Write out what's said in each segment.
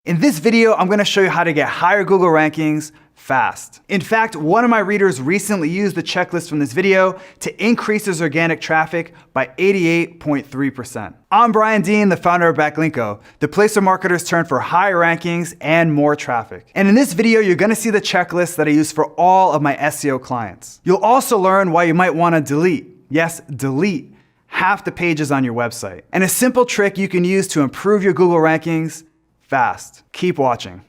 In this video, I'm gonna show you how to get higher Google rankings fast. In fact, one of my readers recently used the checklist from this video to increase his organic traffic by 88.3%. I'm Brian Dean, the founder of Backlinko, the place where marketers turn for higher rankings and more traffic. And in this video, you're gonna see the checklist that I use for all of my SEO clients. You'll also learn why you might wanna delete, yes, delete, half the pages on your website. And a simple trick you can use to improve your Google rankings fast. Keep watching.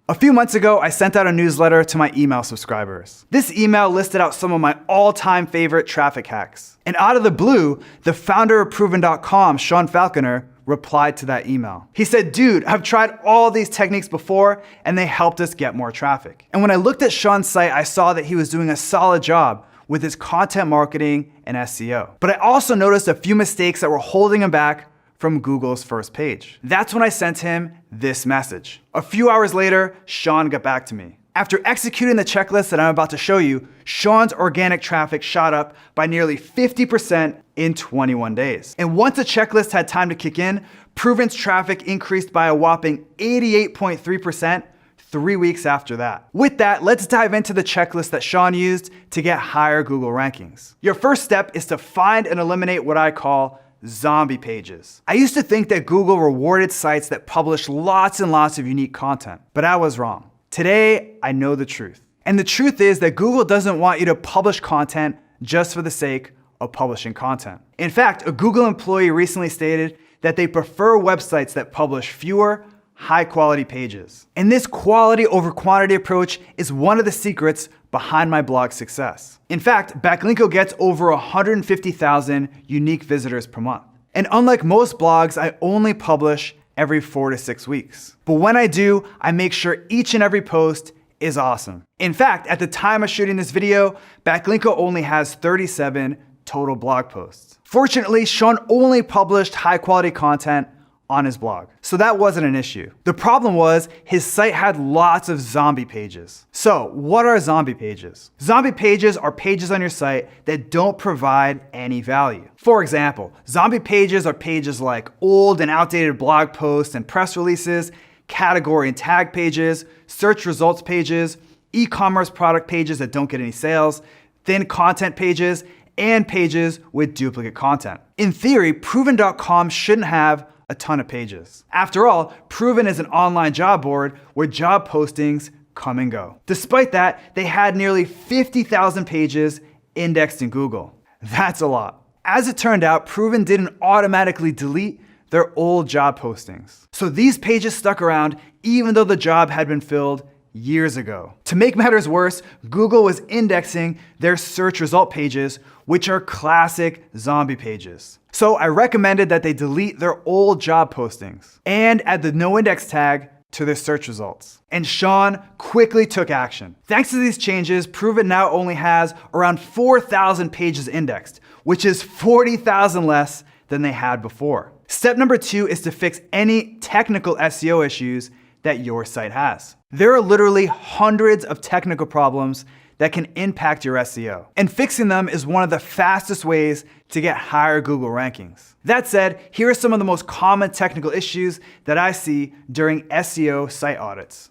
A few months ago, I sent out a newsletter to my email subscribers. This email listed out some of my all-time favorite traffic hacks. And out of the blue, the founder of Proven.com, Sean Falconer, replied to that email. He said, "Dude, I've tried all these techniques before and they helped us get more traffic." And when I looked at Sean's site, I saw that he was doing a solid job with his content marketing and SEO. But I also noticed a few mistakes that were holding him back from Google's first page. That's when I sent him this message. A few hours later, Sean got back to me. After executing the checklist that I'm about to show you, Sean's organic traffic shot up by nearly 50% in 21 days. And once the checklist had time to kick in, Proven's traffic increased by a whopping 88.3% 3 weeks after that. With that, let's dive into the checklist that Sean used to get higher Google rankings. Your first step is to find and eliminate what I call zombie pages. I used to think that Google rewarded sites that publish lots and lots of unique content, but I was wrong. Today, I know the truth. And the truth is that Google doesn't want you to publish content just for the sake of publishing content. In fact, a Google employee recently stated that they prefer websites that publish fewer, high-quality pages. And this quality over quantity approach is one of the secrets behind my blog's success. In fact, Backlinko gets over 150,000 unique visitors per month. And unlike most blogs, I only publish every 4 to 6 weeks. But when I do, I make sure each and every post is awesome. In fact, at the time of shooting this video, Backlinko only has 37 total blog posts. Fortunately, Sean only published high-quality content on his blog, so that wasn't an issue. The problem was his site had lots of zombie pages. So what are zombie pages? Zombie pages are pages on your site that don't provide any value. For example, zombie pages are pages like old and outdated blog posts and press releases, category and tag pages, search results pages, e-commerce product pages that don't get any sales, thin content pages, and pages with duplicate content. In theory, Proven.com shouldn't have a ton of pages. After all, Proven is an online job board where job postings come and go. Despite that, they had nearly 50,000 pages indexed in Google. That's a lot. As it turned out, Proven didn't automatically delete their old job postings. So these pages stuck around even though the job had been filled years ago. To make matters worse, Google was indexing their search result pages, which are classic zombie pages. So I recommended that they delete their old job postings and add the no index tag to their search results. And Sean quickly took action. Thanks to these changes, Proven now only has around 4,000 pages indexed, which is 40,000 less than they had before. Step number 2 is to fix any technical SEO issues that your site has. There are literally hundreds of technical problems that can impact your SEO. And fixing them is one of the fastest ways to get higher Google rankings. That said, here are some of the most common technical issues that I see during SEO site audits.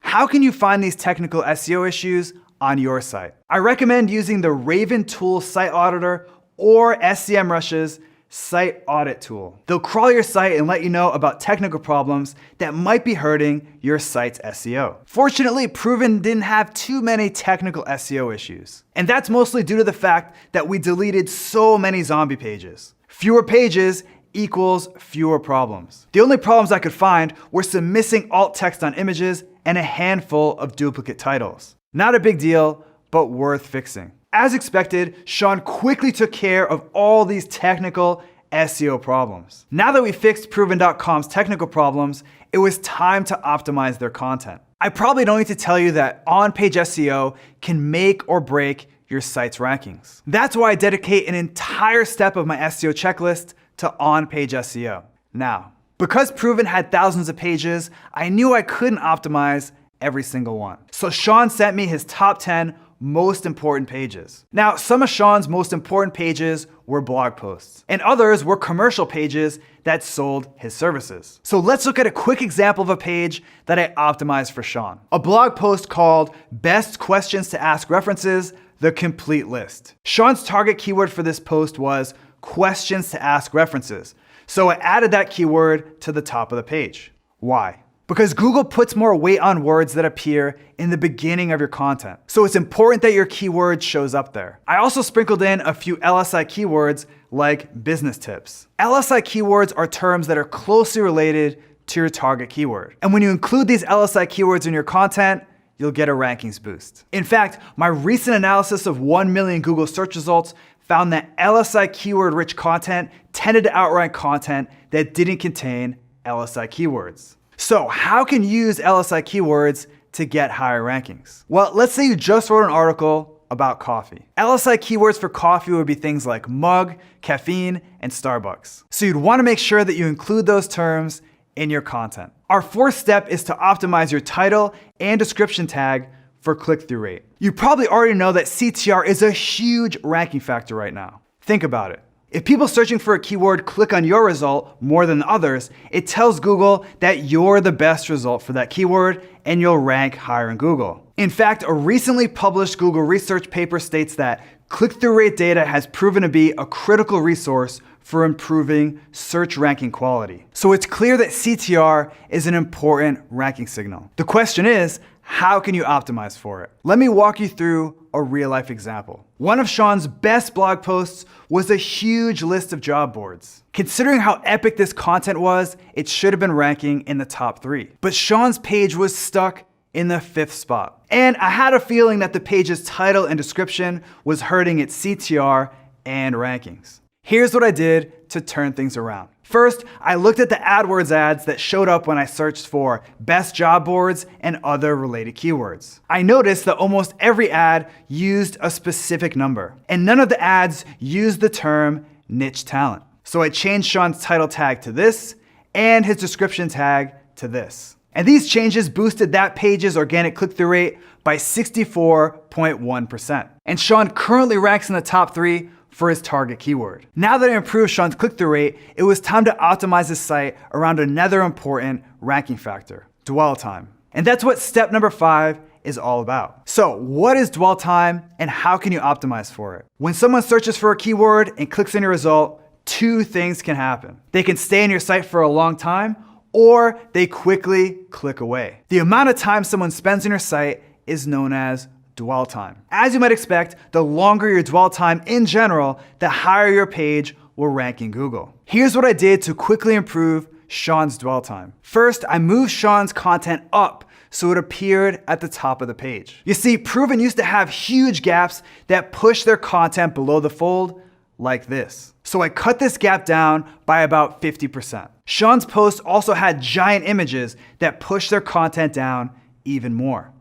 How can you find these technical SEO issues on your site? I recommend using the Raven Tool Site Auditor or SEMrush's Site Audit tool. They'll crawl your site and let you know about technical problems that might be hurting your site's SEO. Fortunately, Proven didn't have too many technical SEO issues. And that's mostly due to the fact that we deleted so many zombie pages. Fewer pages equals fewer problems. The only problems I could find were some missing alt text on images and a handful of duplicate titles. Not a big deal, but worth fixing. As expected, Sean quickly took care of all these technical SEO problems. Now that we fixed Proven.com's technical problems, it was time to optimize their content. I probably don't need to tell you that on-page SEO can make or break your site's rankings. That's why I dedicate an entire step of my SEO checklist to on-page SEO. Now, because Proven had thousands of pages, I knew I couldn't optimize every single one. So Sean sent me his top 10 most important pages. Now, some of Sean's most important pages were blog posts, and others were commercial pages that sold his services. So let's look at a quick example of a page that I optimized for Sean. A blog post called Best Questions to Ask References, the Complete List. Sean's target keyword for this post was questions to ask references. So I added that keyword to the top of the page. Why? Because Google puts more weight on words that appear in the beginning of your content. So it's important that your keyword shows up there. I also sprinkled in a few LSI keywords like business tips. LSI keywords are terms that are closely related to your target keyword. And when you include these LSI keywords in your content, you'll get a rankings boost. In fact, my recent analysis of 1 million Google search results found that LSI keyword-rich content tended to outrank content that didn't contain LSI keywords. So how can you use LSI keywords to get higher rankings? Well, let's say you just wrote an article about coffee. LSI keywords for coffee would be things like mug, caffeine, and Starbucks. So you'd want to make sure that you include those terms in your content. Our fourth step is to optimize your title and description tag for click-through rate. You probably already know that CTR is a huge ranking factor right now. Think about it. If people searching for a keyword click on your result more than others, it tells Google that you're the best result for that keyword and you'll rank higher in Google. In fact, a recently published Google research paper states that click-through rate data has proven to be a critical resource for improving search ranking quality. So it's clear that CTR is an important ranking signal. The question is, how can you optimize for it? Let me walk you through a real-life example. One of Sean's best blog posts was a huge list of job boards. Considering how epic this content was, it should have been ranking in the top 3. But Sean's page was stuck in the 5th spot. And I had a feeling that the page's title and description was hurting its CTR and rankings. Here's what I did to turn things around. First, I looked at the AdWords ads that showed up when I searched for best job boards and other related keywords. I noticed that almost every ad used a specific number, and none of the ads used the term niche talent. So I changed Sean's title tag to this and his description tag to this. And these changes boosted that page's organic click-through rate by 64.1%. And Sean currently ranks in the top 3 for his target keyword. Now that I improved Sean's click-through rate, it was time to optimize his site around another important ranking factor, dwell time. And that's what step number 5 is all about. So what is dwell time and how can you optimize for it? When someone searches for a keyword and clicks on your result, 2 things can happen. They can stay in your site for a long time, or they quickly click away. The amount of time someone spends on your site is known as dwell time. As you might expect, the longer your dwell time in general, the higher your page will rank in Google. Here's what I did to quickly improve Sean's dwell time. First, I moved Sean's content up so it appeared at the top of the page. You see, Proven used to have huge gaps that pushed their content below the fold like this. So I cut this gap down by about 50%. Sean's post also had giant images that pushed their content down even more.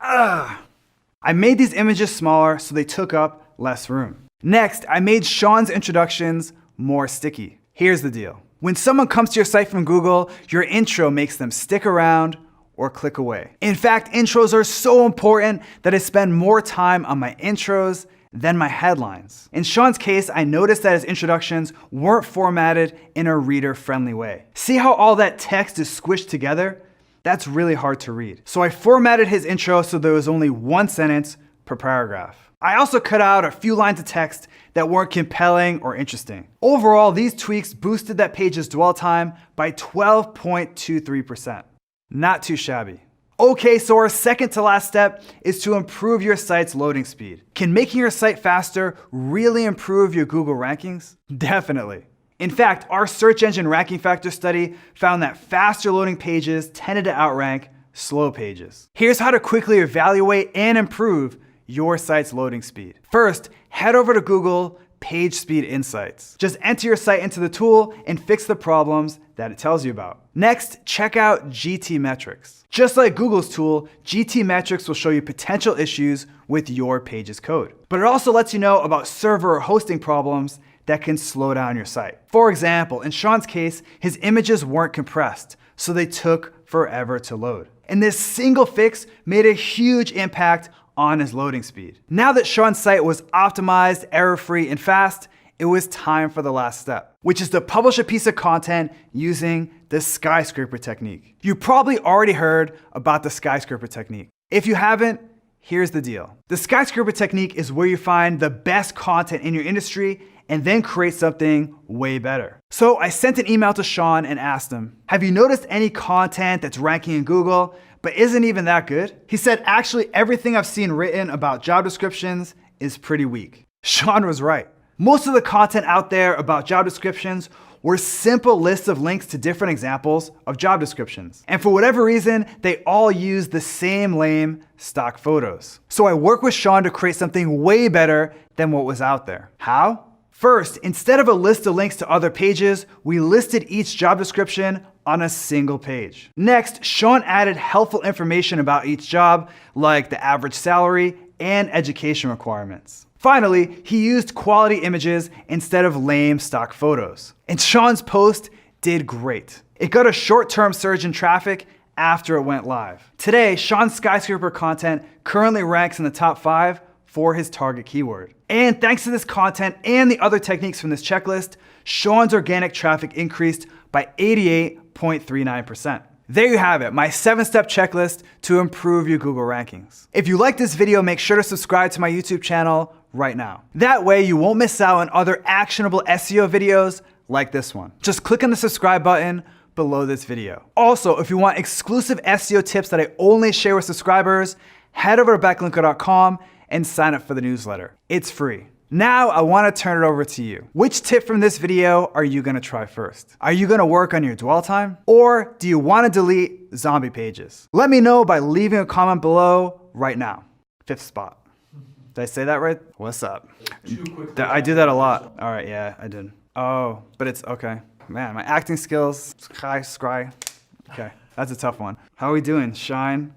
I made these images smaller so they took up less room. Next, I made Sean's introductions more sticky. Here's the deal. When someone comes to your site from Google, your intro makes them stick around or click away. In fact, intros are so important that I spend more time on my intros than my headlines. In Sean's case, I noticed that his introductions weren't formatted in a reader-friendly way. See how all that text is squished together? That's really hard to read. So I formatted his intro so there was only 1 sentence per paragraph. I also cut out a few lines of text that weren't compelling or interesting. Overall, these tweaks boosted that page's dwell time by 12.23%. Not too shabby. Okay, so our second to last step is to improve your site's loading speed. Can making your site faster really improve your Google rankings? Definitely. In fact, our search engine ranking factor study found that faster loading pages tended to outrank slow pages. Here's how to quickly evaluate and improve your site's loading speed. First, head over to Google Page Speed Insights. Just enter your site into the tool and fix the problems that it tells you about. Next, check out GTmetrix. Just like Google's tool, GTmetrix will show you potential issues with your page's code. But it also lets you know about server or hosting problems that can slow down your site. For example, in Sean's case, his images weren't compressed, so they took forever to load. And this single fix made a huge impact on his loading speed. Now that Sean's site was optimized, error-free, and fast, it was time for the last step, which is to publish a piece of content using the skyscraper technique. You probably already heard about the skyscraper technique. If you haven't, here's the deal. The skyscraper technique is where you find the best content in your industry and then create something way better. So I sent an email to Sean and asked him, have you noticed any content that's ranking in Google, but isn't even that good? He said, actually, everything I've seen written about job descriptions is pretty weak. Sean was right. Most of the content out there about job descriptions were simple lists of links to different examples of job descriptions. And for whatever reason, they all use the same lame stock photos. So I worked with Sean to create something way better than what was out there. How? First, instead of a list of links to other pages, we listed each job description on a single page. Next, Sean added helpful information about each job, like the average salary and education requirements. Finally, he used quality images instead of lame stock photos. And Sean's post did great. It got a short-term surge in traffic after it went live. Today, Sean's skyscraper content currently ranks in the top 5 for his target keyword. And thanks to this content and the other techniques from this checklist, Sean's organic traffic increased by 88.39%. There you have it, my 7-step checklist to improve your Google rankings. If you like this video, make sure to subscribe to my YouTube channel right now. That way you won't miss out on other actionable SEO videos like this one. Just click on the subscribe button below this video. Also, if you want exclusive SEO tips that I only share with subscribers, head over to backlinko.com and sign up for the newsletter. It's free. Now I want to turn it over to you. Which tip from this video are you going to try first? Are you going to work on your dwell time? Or do you want to delete zombie pages? Let me know by leaving a comment below right now. 5th spot. Did I say that right? What's up? I do that a lot. All right, yeah, I did. Oh, but it's okay. Man, my acting skills, scry. Okay, that's a tough one. How are we doing? Shine?